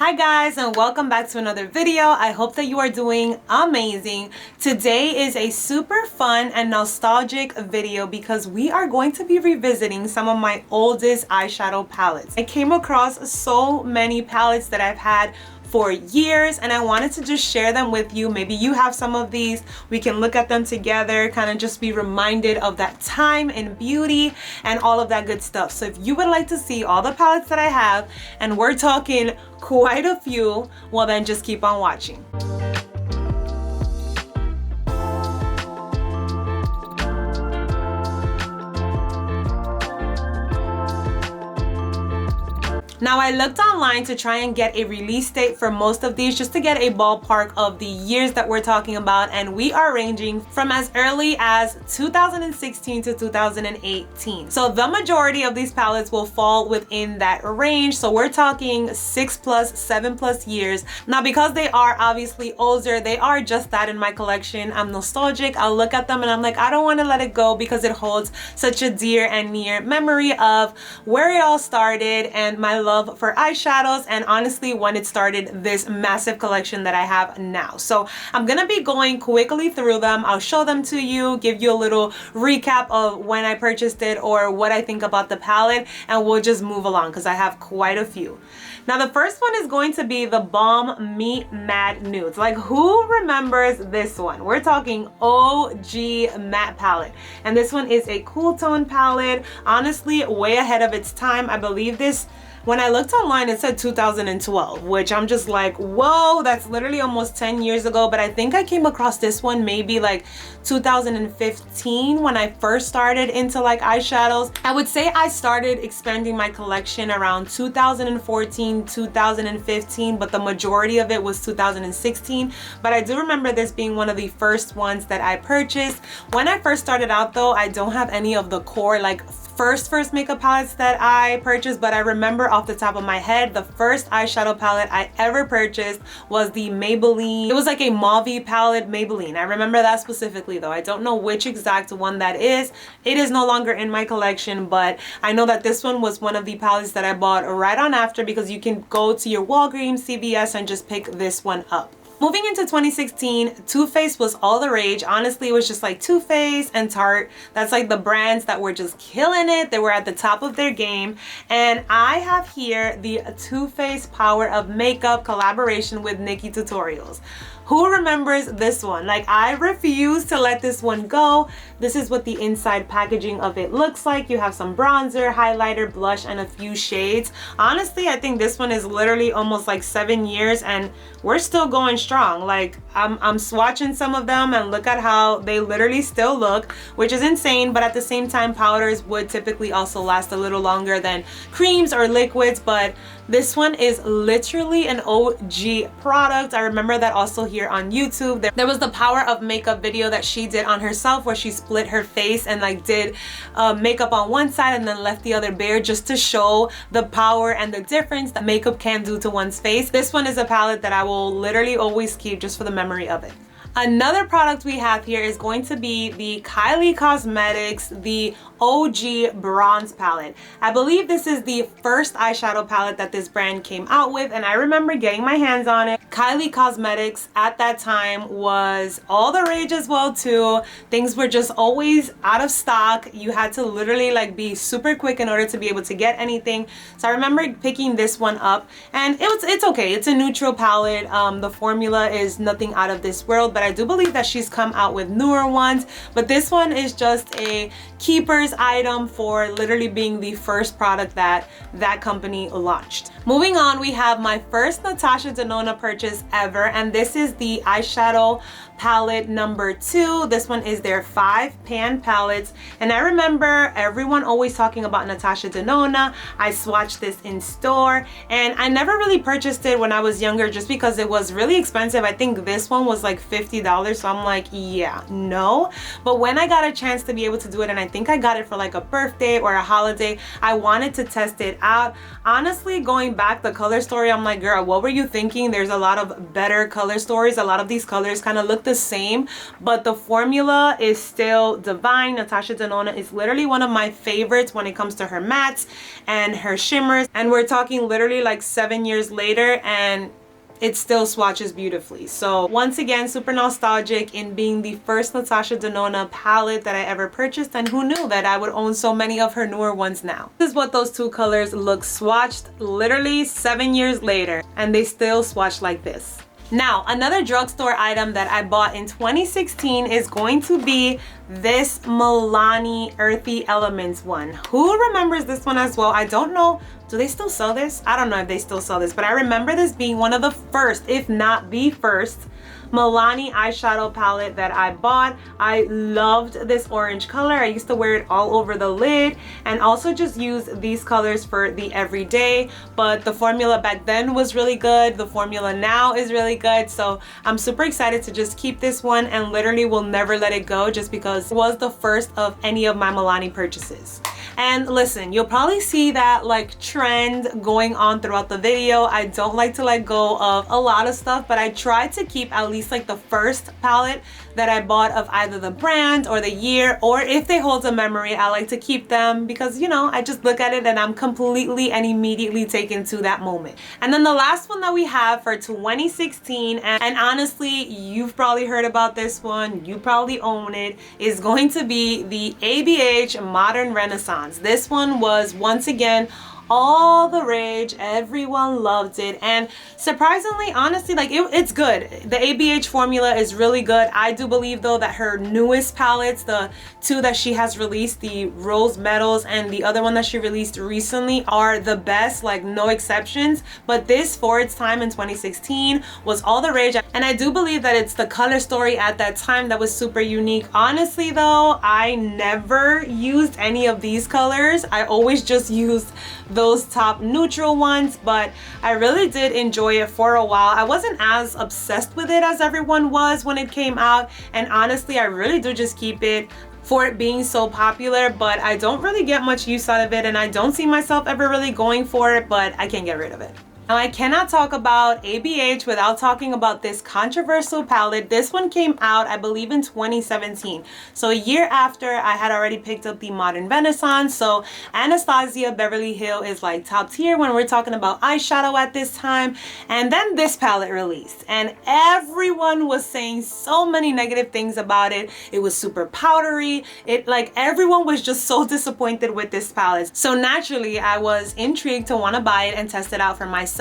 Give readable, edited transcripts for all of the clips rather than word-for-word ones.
Hi guys, and welcome back to another video. I hope that you are doing amazing. Today is a super fun and nostalgic video because we are going to be revisiting some of my oldest eyeshadow palettes. I came across so many palettes that I've had for years and I wanted to just share them with you. Maybe you have some of these. We can look at them together, kind of just be reminded of that time and beauty and all of that good stuff. So if you would like to see all the palettes that I have, and we're talking quite a few, well then just keep on watching. Now I looked online to try and get a release date for most of these just to get a ballpark of the years that we're talking about, and we are ranging from as early as 2016 to 2018. So the majority of these palettes will fall within that range. So we're talking 7+ years. Now because they are obviously older, they are just that in my collection. I'm nostalgic. I'll look at them and I'm like, I don't want to let it go because it holds such a dear and near memory of where it all started and my love for eyeshadows, and honestly when it started this massive collection that I have now. So I'm gonna be going quickly through them. I'll show them to you, give you a little recap of when I purchased it or what I think about the palette, and we'll just move along because I have quite a few. Now the first one is going to be the Balm Meet Matte Nudes. Like, who remembers this one? We're talking OG matte palette, and this one is a cool tone palette, honestly way ahead of its time. I believe this, when I looked online, it said 2012, which I'm just like, whoa, that's literally almost 10 years ago. But I think I came across this one maybe like 2015 when I first started into like eyeshadows. I would say I started expanding my collection around 2014, 2015, but the majority of it was 2016. But I do remember this being one of the first ones that I purchased. When I first started out though, I don't have any of the core like first makeup palettes that I purchased, but I remember off the top of my head the first eyeshadow palette I ever purchased was the Maybelline. It was like a mauve palette, Maybelline. I remember that specifically though. I don't know which exact one that is. It is no longer in my collection, but I know that this one was one of the palettes that I bought right on after, because you can go to your Walgreens, CVS, and just pick this one up. Moving into 2016, Toofaced was all the rage. Honestly, it was just like Toofaced and Tarte. That's like the brands that were just killing it. They were at the top of their game. And I have here the Toofaced Power of Makeup collaboration with nikkitutorials. Who remembers this one? Like, I refuse to let this one go. This is what the inside packaging of it looks like. You have some bronzer, highlighter, blush, and a few shades. Honestly, I think this one is literally almost like 7 years and we're still going strong. Like, I'm swatching some of them and look at how they literally still look, which is insane. But at the same time, powders would typically also last a little longer than creams or liquids, but this one is literally an OG product. I remember that also here on YouTube. There was the Power of Makeup video that she did on herself where she split her face and like did makeup on one side and then left the other bare, just to show the power and the difference that makeup can do to one's face. This one is a palette that I will literally always keep just for the memory of it. Another product we have here is going to be the Kylie Cosmetics, the OG Bronze palette. I believe this is the first eyeshadow palette that this brand came out with, and I remember getting my hands on it. Kylie Cosmetics at that time was all the rage as well too. Things were just always out of stock. You had to literally like be super quick in order to be able to get anything. So I remember picking this one up, and it's okay. It's a neutral palette. The formula is nothing out of this world, but I do believe that she's come out with newer ones. But this one is just a keeper's item for literally being the first product that that company launched. Moving on, we have my first Natasha Denona purchase ever, and this is the eyeshadow palette number 2. This one is their 5-pan palettes, and I remember everyone always talking about Natasha Denona. I swatched this in store, and I never really purchased it when I was younger just because it was really expensive. I think this one was like $50, so I'm like, yeah, no. But when I got a chance to be able to do it, and I think I got it for like a birthday or a holiday, I wanted to test it out. Honestly, going going back, the color story, I'm like, girl, what were you thinking? There's a lot of better color stories. A lot of these colors kind of look the same, but the formula is still divine. Natasha Denona is literally one of my favorites when it comes to her mattes and her shimmers. And we're talking literally like 7 years later, and it still swatches beautifully. So once again, super nostalgic in being the first Natasha Denona palette that I ever purchased, and who knew that I would own so many of her newer ones now. This is what those two colors look swatched literally 7 years later, and they still swatch like this. Now, another drugstore item that I bought in 2016 is going to be this Milani Earthy Elements one. Who remembers this one as well? I don't know. Do they still sell this? I don't know if they still sell this, but I remember this being one of the first, if not the first, Milani eyeshadow palette that I bought. I loved this orange color. I used to wear it all over the lid and also just use these colors for the everyday, but the formula back then was really good. The formula now is really good. So I'm super excited to just keep this one and literally will never let it go, just because it was the first of any of my Milani purchases. And listen, you'll probably see that like trend going on throughout the video. I don't like to let go of a lot of stuff, but I try to keep at least like the first palette that I bought of either the brand or the year, or if they hold a memory, I like to keep them because, you know, I just look at it and I'm completely and immediately taken to that moment. And then the last one that we have for 2016, and honestly, you've probably heard about this one, you probably own it, is going to be the ABH Modern Renaissance. This one was once again all the rage. Everyone loved it, and surprisingly, honestly, like it's good. The ABH formula is really good. I do believe though that her newest palettes, the two that she has released, the Rose Metals and the other one that she released recently, are the best, like no exceptions. But this, for its time in 2016, was all the rage, and I do believe that it's the color story at that time that was super unique. Honestly though, I never used any of these colors. I always just used those top neutral ones, but I really did enjoy it for a while. I wasn't as obsessed with it as everyone was when it came out, and honestly, I really do just keep it for it being so popular, but I don't really get much use out of it, and I don't see myself ever really going for it, but I can't get rid of it. Now, I cannot talk about ABH without talking about this controversial palette. This one came out, I believe, in 2017. So a year after I had already picked up the Modern Renaissance. So Anastasia Beverly Hill is like top tier when we're talking about eyeshadow at this time. And then this palette released, and everyone was saying so many negative things about it. It was super powdery. Everyone was just so disappointed with this palette. So naturally, I was intrigued to want to buy it and test it out for myself.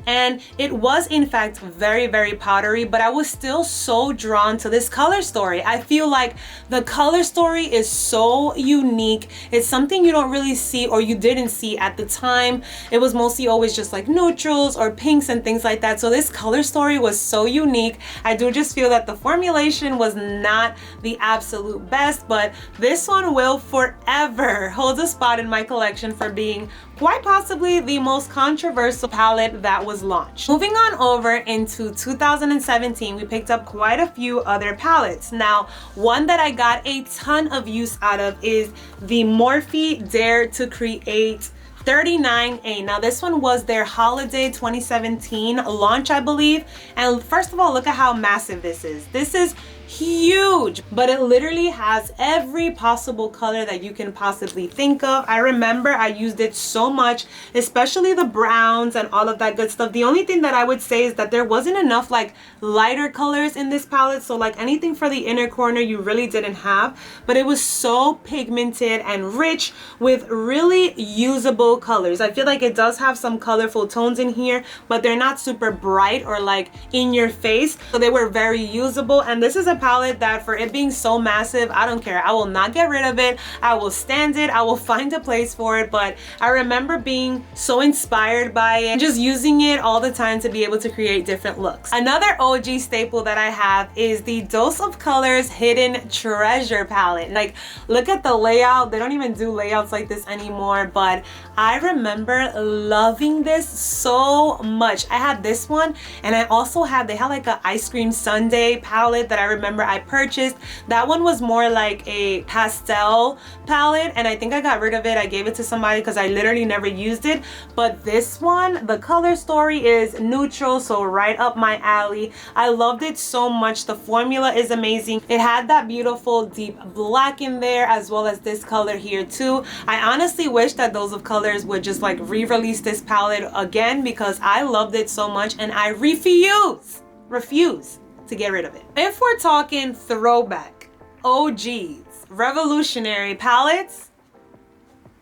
And it was in fact very, very powdery, but I was still so drawn to this color story. I feel like the color story is so unique. It's something you don't really see, or you didn't see at the time. It was mostly always just like neutrals or pinks and things like that. So this color story was so unique. I do just feel that the formulation was not the absolute best, but this one will forever hold a spot in my collection for being quite possibly the most controversial palette that was launched. Moving on over into 2017, we picked up quite a few other palettes. Now, one that I got a ton of use out of is the Morphe Dare to Create 39A. Now this one was their holiday 2017 launch, I believe. And first of all, look at how massive this is. This is huge, but it literally has every possible color that you can possibly think of. I remember I used it so much, especially the browns and all of that good stuff. The only thing that I would say is that there wasn't enough like lighter colors in this palette, so like anything for the inner corner you really didn't have, but it was so pigmented and rich with really usable colors. I feel like it does have some colorful tones in here, but they're not super bright or like in your face, so they were very usable. And this is a palette that, for it being so massive, I don't care. I will not get rid of it. I will stand it. I will find a place for it. But I remember being so inspired by it, just using it all the time to be able to create different looks. Another OG staple that I have is the Dose of Colors Hidden Treasure palette. Like, look at the layout. They don't even do layouts like this anymore, but I remember loving this so much. I had this one, and I also had, they had like an ice cream sundae palette that I remember I purchased. That one was more like a pastel palette, and I think I got rid of it. I gave it to somebody because I literally never used it. But this one, the color story is neutral, so right up my alley. I loved it so much. The formula is amazing. It had that beautiful deep black in there, as well as this color here too. I honestly wish that Those of Colors would just like re-release this palette again, because I loved it so much and I refuse to get rid of it. If we're talking throwback, OGs, revolutionary palettes,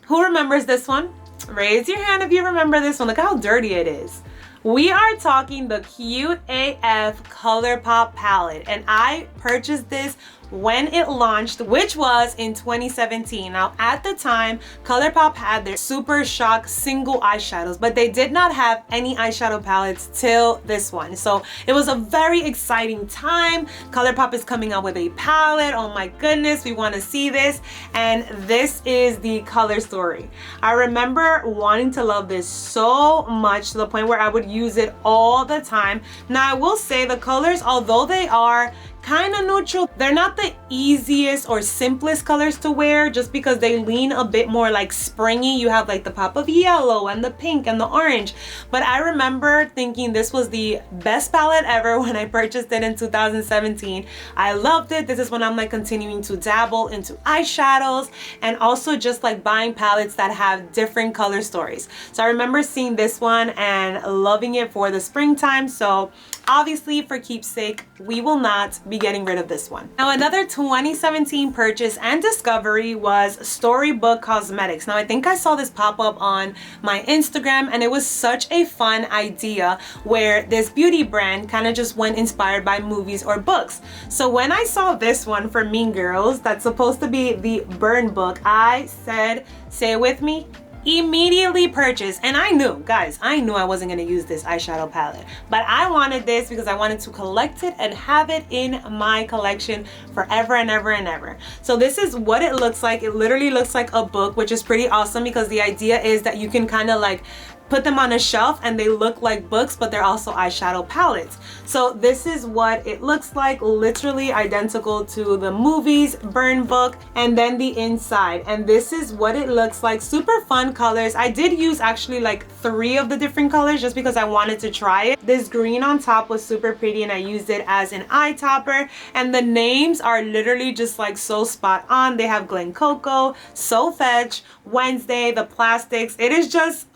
who remembers this one? Raise your hand if you remember this one. Look how dirty it is. We are talking the Cute AF Colourpop palette, and I purchased this when it launched, which was in 2017. Now at the time, Colourpop had their Super Shock single eyeshadows, but they did not have any eyeshadow palettes till this one. So it was a very exciting time. Colourpop is coming out with a palette. Oh my goodness, we want to see this. And this is the color story. I remember wanting to love this so much, to the point where I would use it all the time. Now I will say the colors, although they are kind of neutral, they're not the easiest or simplest colors to wear, just because they lean a bit more like springy. You have like the pop of yellow and the pink and the orange. But I remember thinking this was the best palette ever when I purchased it in 2017. I loved it. This is when I'm like continuing to dabble into eyeshadows, and also just like buying palettes that have different color stories. So I remember seeing this one and loving it for the springtime. So obviously, for keepsake, we will not be getting rid of this one. Now another 2017 purchase and discovery was Storybook Cosmetics. Now I think I saw this pop up on my Instagram, and it was such a fun idea where this beauty brand kind of just went inspired by movies or books. So when I saw this one for Mean Girls, that's supposed to be the burn book, I said, say it with me, immediately purchased. And I knew, guys, I knew I wasn't going to use this eyeshadow palette, but I wanted this because I wanted to collect it and have it in my collection forever and ever and ever. So this is what it looks like. It literally looks like a book, which is pretty awesome, because the idea is that you can kind of like put them on a shelf and they look like books, but they're also eyeshadow palettes. So this is what it looks like, literally identical to the movies burn book. And then the inside, and this is what it looks like. Super fun colors. I did use actually like 3 of the different colors just because I wanted to try it. This green on top was super pretty, and I used it as an eye topper, and the names are literally just like so spot on. They have Glen Coco, So Fetch, Wednesday, the plastics. It is just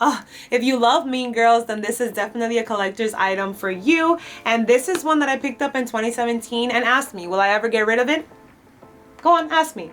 if you love Mean Girls, then this is definitely a collector's item for you. And this is one that I picked up in 2017 and asked me, will I ever get rid of it? Go on, ask me.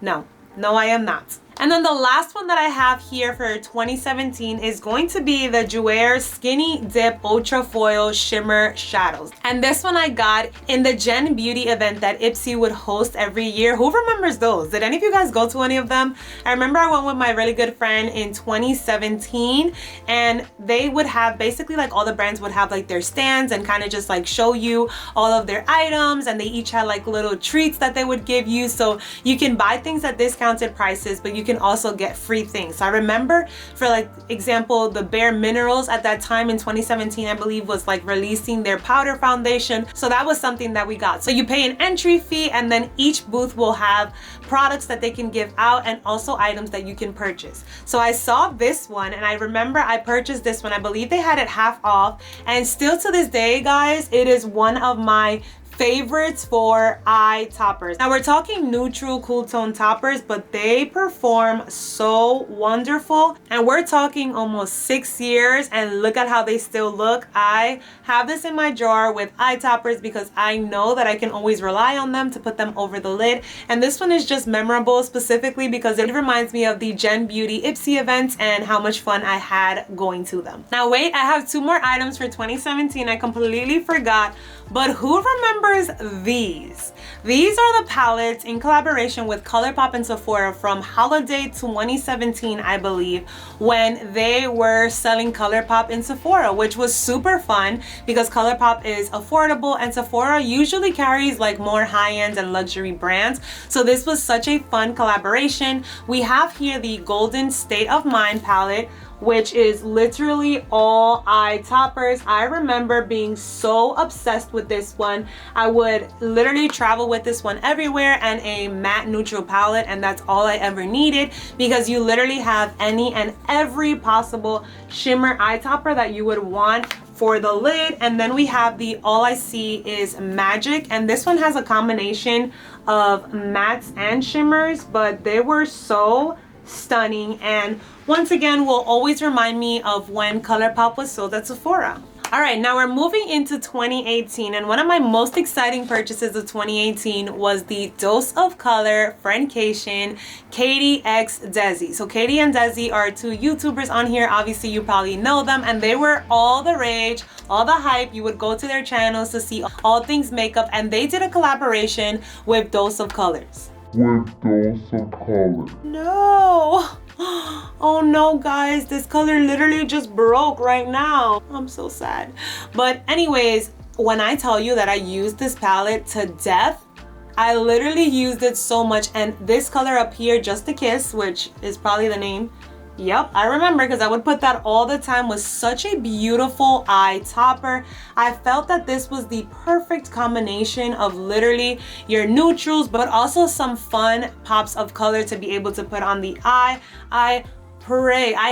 No, I am not. And then the last one that I have here for 2017 is going to be the Jouer Skinny Dip Ultra Foil Shimmer Shadows. And this one I got in the Gen Beauty event that Ipsy would host every year. Who remembers those? Did any of you guys go to any of them? I remember I went with my really good friend in 2017, and they would have basically like all the brands would have like their stands and kind of just like show you all of their items, and they each had like little treats that they would give you. So you can buy things at discounted prices, but you can also get free things. So I remember, for like example, the Bare Minerals at that time in 2017, I believe, was like releasing their powder foundation. So that was something that we got. So you pay an entry fee, and then each booth will have products that they can give out and also items that you can purchase. So I saw this one, and I remember I purchased this one. I believe they had it half off, and still to this day, guys, it is one of my favorites for eye toppers. Now we're talking neutral cool tone toppers, but they perform so wonderful, and we're talking almost 6 years, and look at how they still look. I have this in my drawer with eye toppers because I know that I can always rely on them to put them over the lid. And this one is just memorable specifically because it reminds me of the Gen Beauty Ipsy events and how much fun I had going to them. Now wait, I have 2 more items for 2017 I completely forgot, but who remembers remembers these? These are the palettes in collaboration with Colourpop and Sephora from holiday 2017, I believe, when they were selling Colourpop in Sephora, which was super fun because Colourpop is affordable and Sephora usually carries like more high-end and luxury brands. So this was such a fun collaboration. We have here the Golden State of Mind palette, which is literally all eye toppers. I remember being so obsessed with this one. I would literally travel with this one everywhere, and a matte neutral palette, and that's all I ever needed because you literally have any and every possible shimmer eye topper that you would want for the lid. And then we have the All I See Is Magic, and this one has a combination of mattes and shimmers, but they were so stunning, and once again will always remind me of when Colourpop was sold at Sephora. All right, now we're moving into 2018, and one of my most exciting purchases of 2018 was the Dose of Color friendcation Katie x Desi. So Katie and Desi are two YouTubers on here. Obviously you probably know them, and they were all the rage, all the hype. You would go to their channels to see all things makeup, and they did a collaboration with Dose of Colors. With Dose of Color. No. Oh no, guys, this color literally just broke right now. I'm so sad. But anyways, when I tell you that I used this palette to death, I literally used it so much. And this color up here, Just a Kiss, which is probably the name. Yep, I remember because I would put that all the time, was such a beautiful eye topper. I felt that this was the perfect combination of literally your neutrals, but also some fun pops of color to be able to put on the eye. I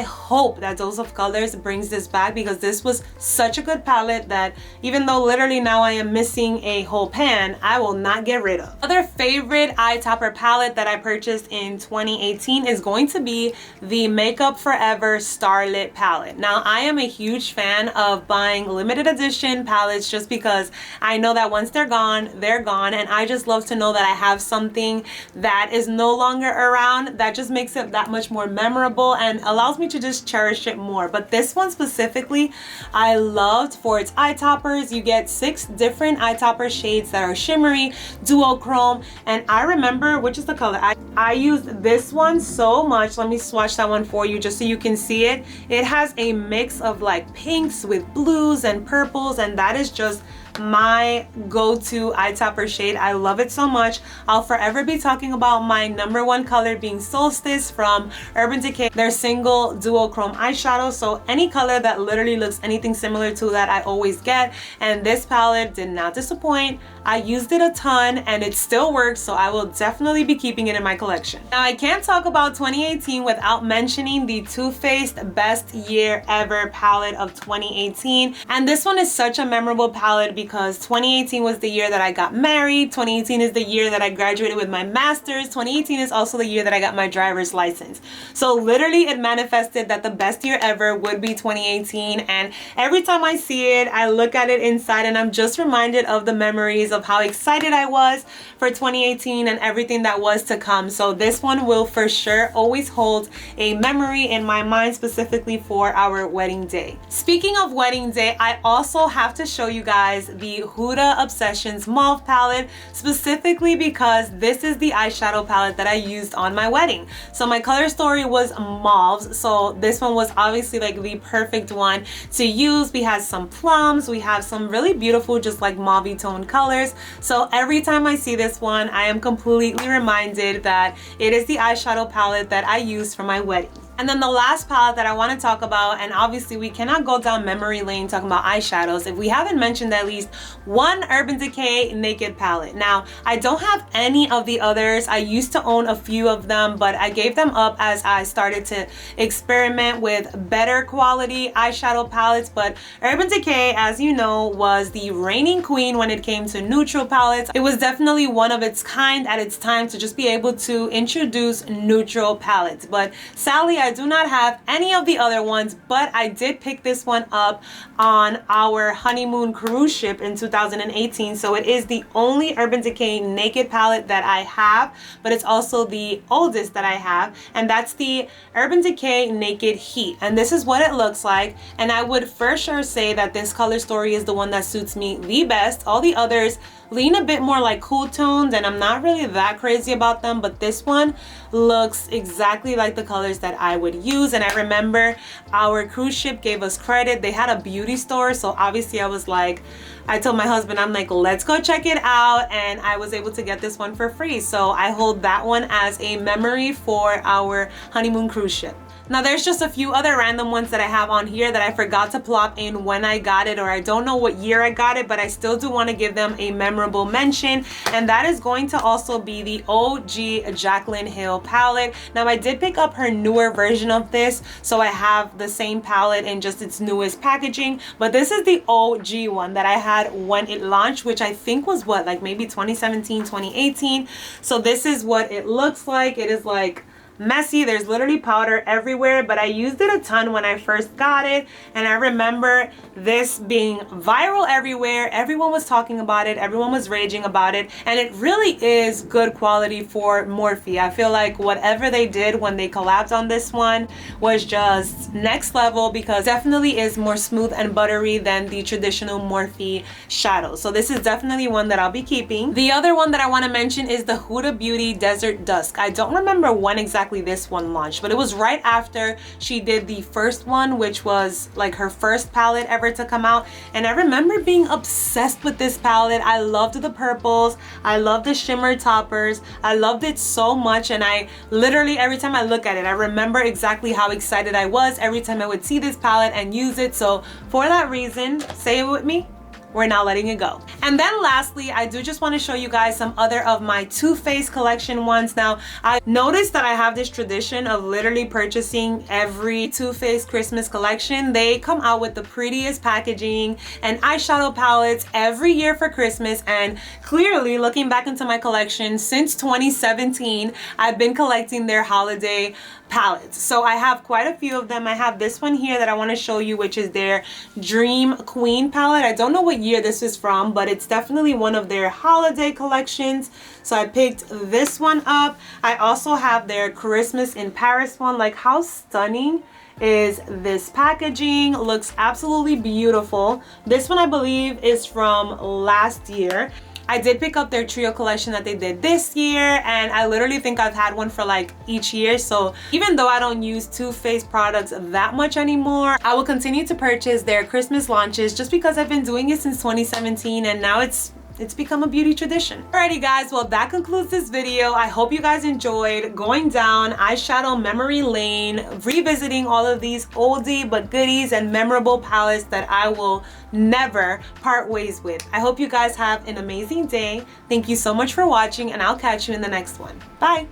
hope that Dose of Colors brings this back because this was such a good palette that even though literally now I am missing a whole pan, I will not get rid of. Other favorite eye topper palette that I purchased in 2018 is going to be the Makeup Forever Starlit palette. Now I am a huge fan of buying limited edition palettes just because I know that once they're gone, and I just love to know that I have something that is no longer around. That just makes it that much more memorable and allows me to just cherish it more. But this one specifically I loved for its eye toppers. You get 6 different eye topper shades that are shimmery, duochrome, and I remember, which is the color, I used this one so much. Let me swatch that one for you just so you can see it. It has a mix of like pinks with blues and purples, and that is just my go-to eye topper shade. I love it so much. I'll forever be talking about my #1 color being Solstice from Urban Decay, their single duochrome eyeshadow. So any color that literally looks anything similar to that, I always get, and this palette did not disappoint. I used it a ton and it still works, so I will definitely be keeping it in my collection. Now I can't talk about 2018 without mentioning the Too Faced Best Year Ever palette of 2018, and this one is such a memorable palette because 2018 was the year that I got married. 2018 is the year that I graduated with my master's. 2018 is also the year that I got my driver's license. So literally it manifested that the best year ever would be 2018, and every time I see it, I look at it inside and I'm just reminded of the memories of how excited I was for 2018 and everything that was to come. So this one will for sure always hold a memory in my mind, specifically for our wedding day. Speaking of wedding day, I also have to show you guys the Huda Obsessions Mauve palette, specifically because this is the eyeshadow palette that I used on my wedding. So my color story was mauves, so this one was obviously like the perfect one to use. We had some plums, we have some really beautiful just like mauve tone colors. So every time I see this one, I am completely reminded that it is the eyeshadow palette that I used for my wedding. And then the last palette that I want to talk about, and obviously we cannot go down memory lane talking about eyeshadows if we haven't mentioned at least one Urban Decay Naked palette. Now, I don't have any of the others. I used to own a few of them, but I gave them up as I started to experiment with better quality eyeshadow palettes. But Urban Decay, as you know, was the reigning queen when it came to neutral palettes. It was definitely one of its kind at its time to just be able to introduce neutral palettes. But sadly, I do not have any of the other ones, but I did pick this one up on our honeymoon cruise ship in 2018. So it is the only Urban Decay Naked palette that I have, but it's also the oldest that I have, and that's the Urban Decay Naked Heat. And this is what it looks like, and I would for sure say that this color story is the one that suits me the best. All the others lean a bit more like cool tones, and I'm not really that crazy about them, but this one looks exactly like the colors that I would use. And I remember our cruise ship gave us credit. They had a beauty store, so obviously I told my husband, I'm like, let's go check it out, and I was able to get this one for free. So I hold that one as a memory for our honeymoon cruise ship. Now there's just a few other random ones that I have on here that I forgot to plop in when I got it, or I don't know what year I got it, but I still do want to give them a memorable mention, and that is going to also be the OG Jaclyn Hill palette. Now I did pick up her newer version of this, so I have the same palette in just its newest packaging, but this is the OG one that I had when it launched, which I think was what, like maybe 2017, 2018. So this is what it looks like. It is like messy. There's literally powder everywhere, but I used it a ton when I first got it, and I remember this being viral everywhere. Everyone was talking about it, everyone was raging about it, and it really is good quality for Morphe. I feel like whatever they did when they collabed on this one was just next level, because definitely is more smooth and buttery than the traditional Morphe shadow. So this is definitely one that I'll be keeping. The other one that I want to mention is the Huda Beauty Desert Dusk. I don't remember when exactly this one launched, but it was right after she did the first one, which was like her first palette ever to come out, and I remember being obsessed with this palette. I loved the purples, I loved the shimmer toppers, I loved it so much, and I literally every time I look at it, I remember exactly how excited I was every time I would see this palette and use it. So for that reason, say it with me, we're not letting it go. And then lastly, I do just want to show you guys some other of my Too Faced collection ones. Now, I noticed that I have this tradition of literally purchasing every Too Faced Christmas collection. They come out with the prettiest packaging and eyeshadow palettes every year for Christmas, and clearly looking back into my collection since 2017, I've been collecting their holiday palettes. So I have quite a few of them. I have this one here that I want to show you, which is their Dream Queen palette. I don't know what year this is from, but it's definitely one of their holiday collections. So I picked this one up. I also have their Christmas in Paris one. Like, how stunning is this packaging? Looks absolutely beautiful. This one I believe is from last year. I did pick up their trio collection that they did this year, and I literally think I've had one for like each year. So even though I don't use Too Faced products that much anymore, I will continue to purchase their Christmas launches just because I've been doing it since 2017, and now it's become a beauty tradition. Alrighty guys, well that concludes this video. I hope you guys enjoyed going down eyeshadow memory lane, revisiting all of these oldie but goodies and memorable palettes that I will never part ways with. I hope you guys have an amazing day. Thank you so much for watching, and I'll catch you in the next one. Bye!